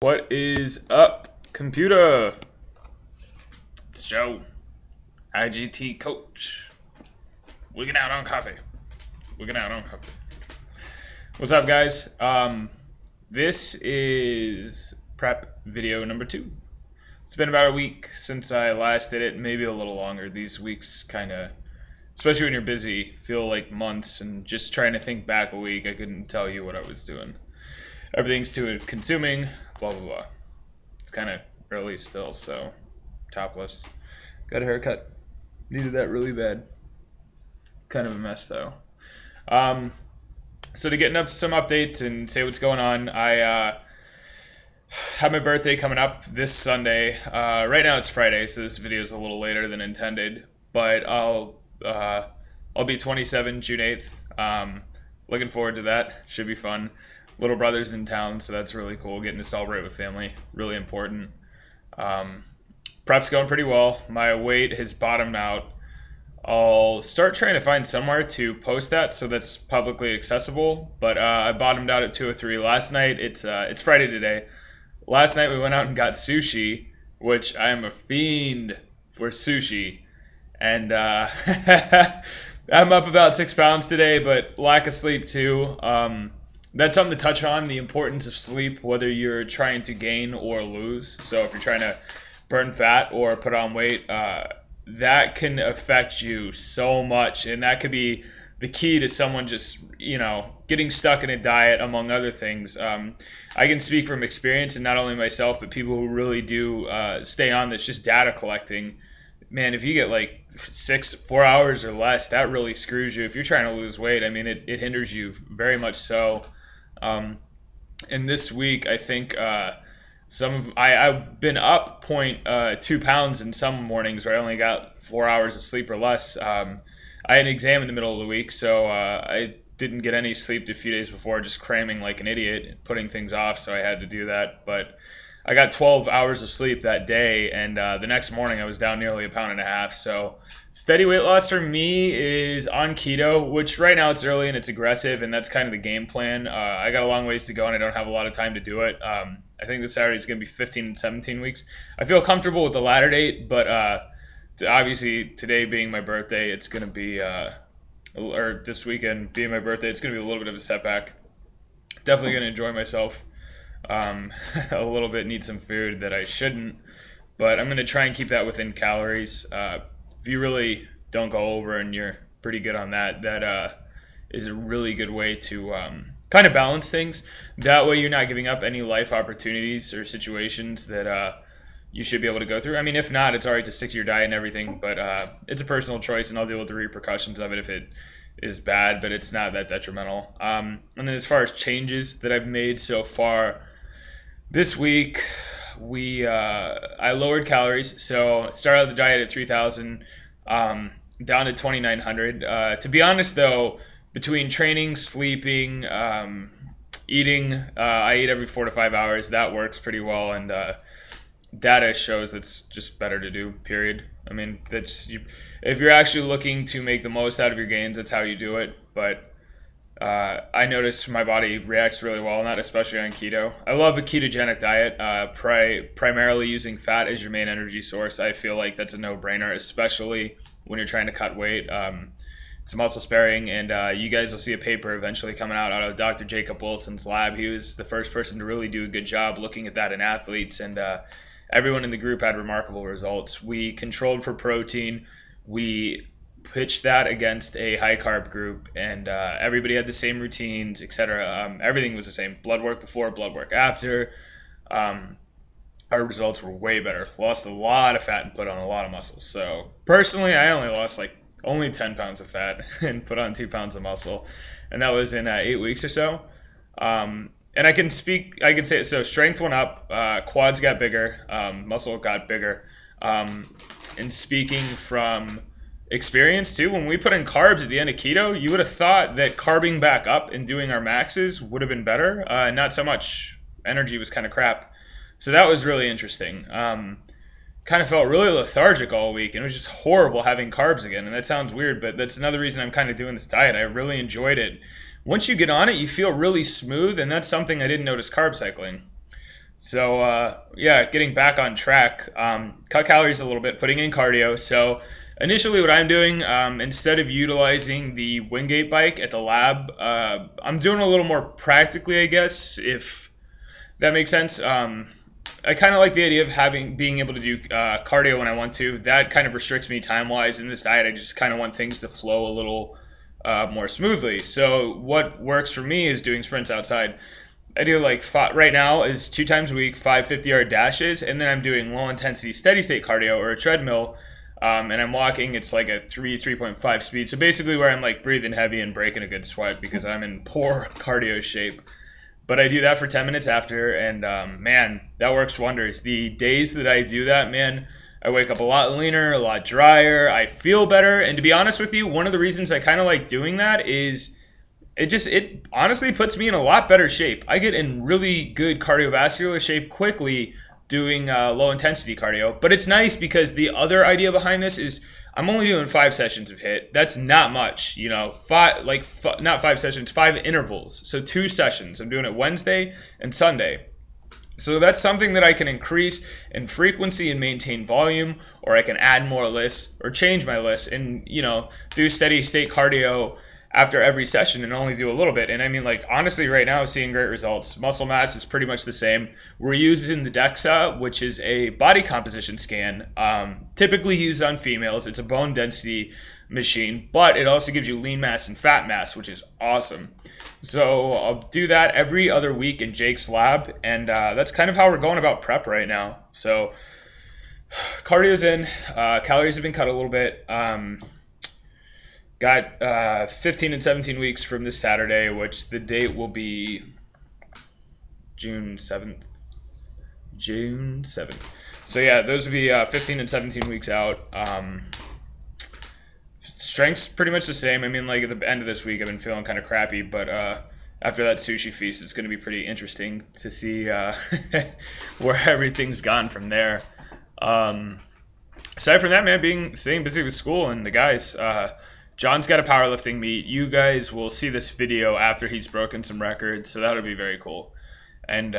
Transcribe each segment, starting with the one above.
What is up, computer? It's Joe, IGT coach. Wigging out on coffee. What's up, guys? This is prep video number 2. It's been about a week since I last did it, maybe a little longer. These weeks kind of, especially when you're busy, feel like months, and just trying to think back a week, I couldn't tell you what I was doing. Everything's too consuming, blah, blah, blah. It's kind of early still, so topless. Got a haircut. Needed that really bad. Kind of a mess, though. So to get up some updates and say what's going on, I have my birthday coming up this Sunday. Right now it's Friday, so this video is a little later than intended, but I'll be 27 June 8th. Looking forward to that. Should be fun. Little brother's in town, so that's really cool. Getting to celebrate with family, really important. Prep's going pretty well. My weight has bottomed out. I'll start trying to find somewhere to post that so that's publicly accessible. But I bottomed out at 203 last night. It's Friday today. Last night we went out and got sushi, which I am a fiend for sushi, and I'm up about 6 pounds today, but lack of sleep too. That's something to touch on, the importance of sleep, whether you're trying to gain or lose. So if you're trying to burn fat or put on weight, that can affect you so much. And that could be the key to someone just, getting stuck in a diet, among other things. I can speak from experience, and not only myself, but people who really do stay on this, just data collecting. Man, if you get like 4 hours or less, that really screws you. If you're trying to lose weight, I mean, it hinders you very much so. And this week, I think I've been up 0.2 pounds in some mornings where I only got 4 hours of sleep or less. I had an exam in the middle of the week, so I didn't get any sleep a few days before, just cramming like an idiot, putting things off, so I had to do that. But I got 12 hours of sleep that day, and the next morning I was down nearly 1.5 pounds. So steady weight loss for me is on keto, which right now it's early and it's aggressive, and that's kind of the game plan. I got a long ways to go, and I don't have a lot of time to do it. I think this Saturday is going to be 15 and 17 weeks. I feel comfortable with the latter date, but obviously today being my birthday, it's going to be, or this weekend being my birthday, it's going to be a little bit of a setback. Definitely going to enjoy myself. A little bit, need some food that I shouldn't, but I'm going to try and keep that within calories. If you really don't go over and you're pretty good on that, that is a really good way to kind of balance things. That way you're not giving up any life opportunities or situations that you should be able to go through. I mean, if not, it's all right to stick to your diet and everything, but it's a personal choice, and I'll deal with the repercussions of it if it is bad, but it's not that detrimental. And then as far as changes that I've made so far, this week, I lowered calories, so started out the diet at 3,000, down to 2,900. To be honest, though, between training, sleeping, eating, I eat every 4 to 5 hours. That works pretty well, and data shows it's just better to do, period. I mean, if you're actually looking to make the most out of your gains, that's how you do it, but I notice my body reacts really well on that, especially on keto. I love a ketogenic diet, primarily using fat as your main energy source. I feel like that's a no-brainer, especially when you're trying to cut weight. It's muscle sparing, and you guys will see a paper eventually coming out of Dr. Jacob Wilson's lab. He was the first person to really do a good job looking at that in athletes, and everyone in the group had remarkable results. We controlled for protein. We pitched that against a high carb group, and everybody had the same routines, etc. Everything was the same. Blood work before, blood work after. Our results were way better. Lost a lot of fat and put on a lot of muscle. So personally, I only lost only 10 pounds of fat and put on 2 pounds of muscle, and that was in 8 weeks or so. And I can say, so strength went up, quads got bigger, muscle got bigger. And speaking from experience too, when we put in carbs at the end of keto, you would have thought that carbing back up and doing our maxes would have been better. Not so much. Energy was kind of crap. So that was really interesting. Kind of felt really lethargic all week, and it was just horrible having carbs again. And that sounds weird, but that's another reason I'm kind of doing this diet. I really enjoyed it. Once you get on it, you feel really smooth, and that's something I didn't notice carb cycling. So yeah, getting back on track, cut calories a little bit, putting in cardio. So initially, what I'm doing, instead of utilizing the Wingate bike at the lab, I'm doing a little more practically, I guess, if that makes sense. I kind of like the idea of being able to do cardio when I want to. That kind of restricts me time wise in this diet. I just kind of want things to flow a little more smoothly. So what works for me is doing sprints outside. I do like right now is 2 times a week, 5 50-yard dashes, and then I'm doing low intensity steady state cardio or a treadmill, and I'm walking. It's like a 3.5 speed. So basically, where I'm like breathing heavy and breaking a good sweat because I'm in poor cardio shape. But I do that for 10 minutes after, and man, that works wonders. The days that I do that, man, I wake up a lot leaner, a lot drier. I feel better, and to be honest with you, one of the reasons I kind of like doing that is it honestly puts me in a lot better shape. I get in really good cardiovascular shape quickly doing low intensity cardio. But it's nice because the other idea behind this is I'm only doing 5 sessions of HIIT. That's not much, not 5 sessions, 5 intervals. So 2 sessions. I'm doing it Wednesday and Sunday. So that's something that I can increase in frequency and maintain volume, or I can add more lists or change my lists and, do steady state cardio after every session and only do a little bit. And I mean, like, honestly, right now, seeing great results. Muscle mass is pretty much the same. We're using the DEXA, which is a body composition scan, typically used on females. It's a bone density machine, but it also gives you lean mass and fat mass, which is awesome. So I'll do that every other week in Jake's lab, and that's kind of how we're going about prep right now. So cardio's in, calories have been cut a little bit. Got 15 and 17 weeks from this Saturday, which the date will be June 7th. June 7th. So yeah, those will be 15 and 17 weeks out. Strength's pretty much the same. I mean, like at the end of this week, I've been feeling kind of crappy, but after that sushi feast, it's going to be pretty interesting to see where everything's gone from there. Aside from that, man, staying busy with school and the guys. John's got a powerlifting meet. You guys will see this video after he's broken some records, so that'll be very cool. And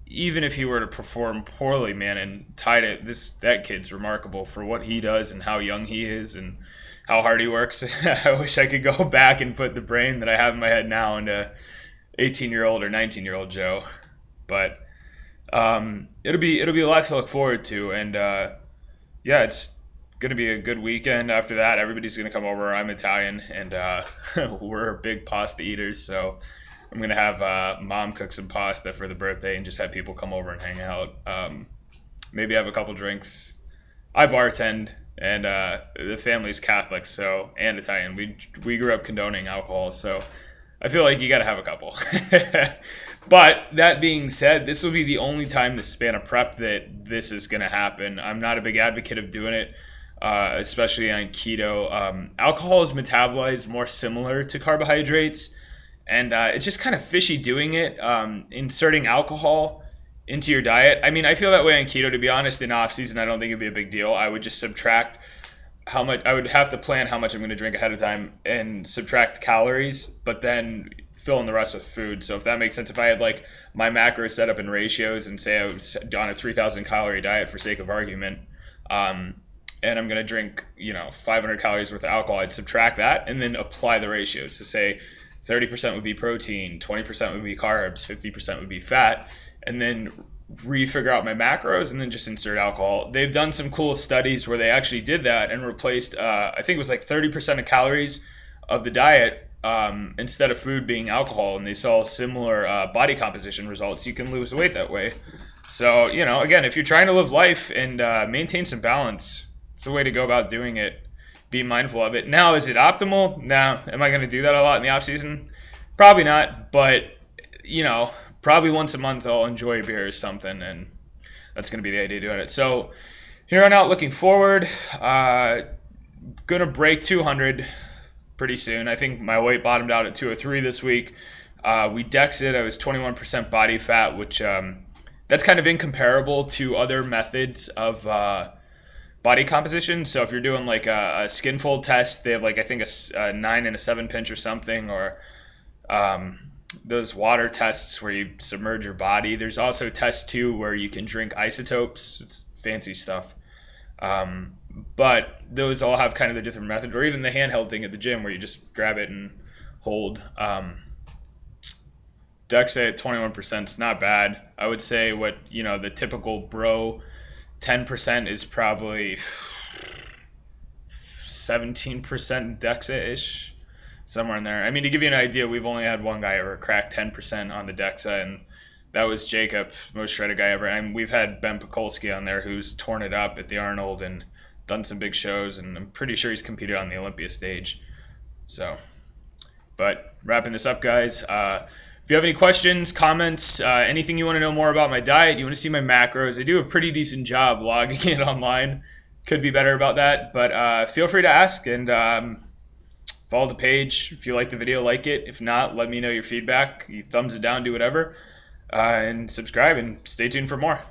even if he were to perform poorly, man, and tied it, that kid's remarkable for what he does and how young he is and how hard he works. I wish I could go back and put the brain that I have in my head now into 18-year-old or 19-year-old Joe. But it'll be a lot to look forward to, and yeah, it's going to be a good weekend. After that, everybody's going to come over. I'm Italian, and we're big pasta eaters, so I'm going to have mom cook some pasta for the birthday and just have people come over and hang out. Maybe have a couple drinks. I bartend, and the family's Catholic and Italian. We grew up condoning alcohol, so I feel like you got to have a couple. But that being said, this will be the only time this span of prep that this is going to happen. I'm not a big advocate of doing it. Especially on keto. Alcohol is metabolized more similar to carbohydrates, and it's just kind of fishy doing it, inserting alcohol into your diet. I mean, I feel that way on keto, to be honest. In off season, I don't think it'd be a big deal. I would just subtract how much. I would have to plan how much I'm going to drink ahead of time and subtract calories, but then fill in the rest with food. So if that makes sense, if I had like my macros set up in ratios and say I was on a 3,000 calorie diet for sake of argument, and I'm going to drink, 500 calories worth of alcohol, I'd subtract that and then apply the ratios. So say 30% would be protein, 20% would be carbs, 50% would be fat, and then refigure out my macros and then just insert alcohol. They've done some cool studies where they actually did that and replaced, I think it was like 30% of calories of the diet instead of food being alcohol, and they saw similar body composition results. You can lose weight that way. So, again, if you're trying to live life and maintain some balance, it's the way to go about doing it. Be mindful of it. Now, is it optimal? No. Am I going to do that a lot in the off season? Probably not. But, probably once a month I'll enjoy a beer or something, and that's going to be the idea of doing it. So here on out, looking forward, going to break 200 pretty soon. I think my weight bottomed out at 203 this week. We dexed. I was 21% body fat, which that's kind of incomparable to other methods of body composition. So if you're doing like a skin fold test, they have like I think a 9 and a 7 pinch or something, or those water tests where you submerge your body. There's also test two where you can drink isotopes. It's fancy stuff. But those all have kind of their different method, or even the handheld thing at the gym where you just grab it and hold. DEXA at 21% is not bad. I would say the typical bro 10% is probably 17% DEXA-ish, somewhere in there. I mean, to give you an idea, we've only had one guy ever crack 10% on the DEXA, and that was Jacob, most shredded guy ever. And we've had Ben Pekulski on there who's torn it up at the Arnold and done some big shows, and I'm pretty sure he's competed on the Olympia stage. So, but wrapping this up, guys. If you have any questions, comments, anything you want to know more about my diet, you want to see my macros, I do a pretty decent job logging it online. Could be better about that, but feel free to ask, and follow the page. If you like the video, like it. If not, let me know your feedback. You thumbs it down, do whatever, and subscribe, and stay tuned for more.